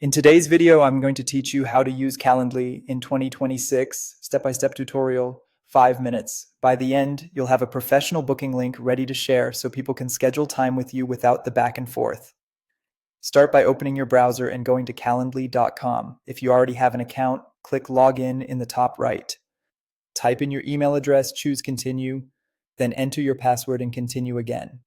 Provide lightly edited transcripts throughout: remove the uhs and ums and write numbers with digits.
In today's video, I'm going to teach you how to use Calendly in 2026, step-by-step tutorial, 5 minutes. By the end, you'll have a professional booking link ready to share so people can schedule time with you without the back and forth. Start by opening your browser and going to calendly.com. If you already have an account, click Login in the top right. Type in your email address, choose Continue, then enter your password and continue again.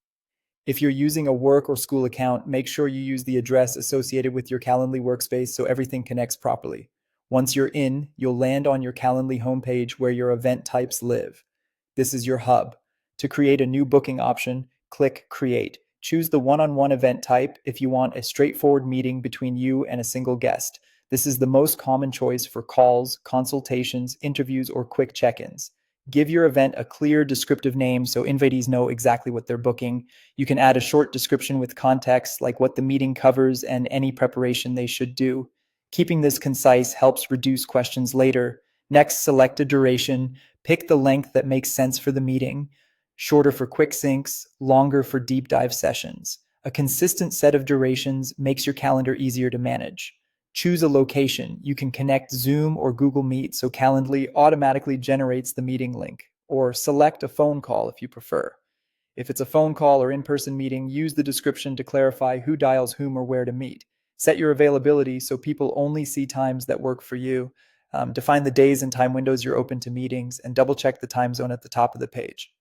If you're using a work or school account, make sure you use the address associated with your Calendly workspace so everything connects properly. Once you're in, you'll land on your Calendly homepage where your event types live. This is your hub. To create a new booking option, click Create. Choose the one-on-one event type if you want a straightforward meeting between you and a single guest. This is the most common choice for calls, consultations, interviews, or quick check-ins. Give your event a clear, descriptive name so invitees know exactly what they're booking. You can add a short description with context, like what the meeting covers and any preparation they should do. Keeping this concise helps reduce questions later. Next, select a duration. Pick the length that makes sense for the meeting. Shorter for quick syncs, longer for deep dive sessions. A consistent set of durations makes your calendar easier to manage. Choose a location. You can connect Zoom or Google Meet so Calendly automatically generates the meeting link, or select a phone call if you prefer. If it's a phone call or in-person meeting, use the description to clarify who dials whom or where to meet. Set your availability so people only see times that work for you. Define the days and time windows you're open to meetings, and double-check the time zone at the top of the page.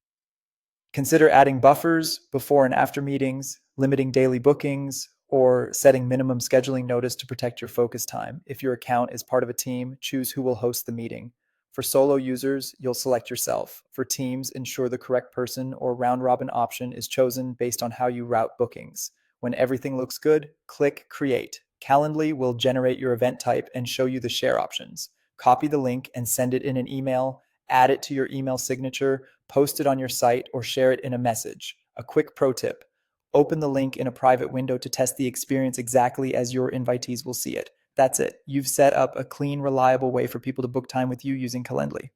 Consider adding buffers before and after meetings, limiting daily bookings, or setting minimum scheduling notice to protect your focus time. If your account is part of a team, choose who will host the meeting. For solo users, you'll select yourself. For teams, ensure the correct person or round-robin option is chosen based on how you route bookings. When everything looks good, click Create. Calendly will generate your event type and show you the share options. Copy the link and send it in an email, add it to your email signature, post it on your site, or share it in a message. A quick pro tip: open the link in a private window to test the experience exactly as your invitees will see it. That's it. You've set up a clean, reliable way for people to book time with you using Calendly.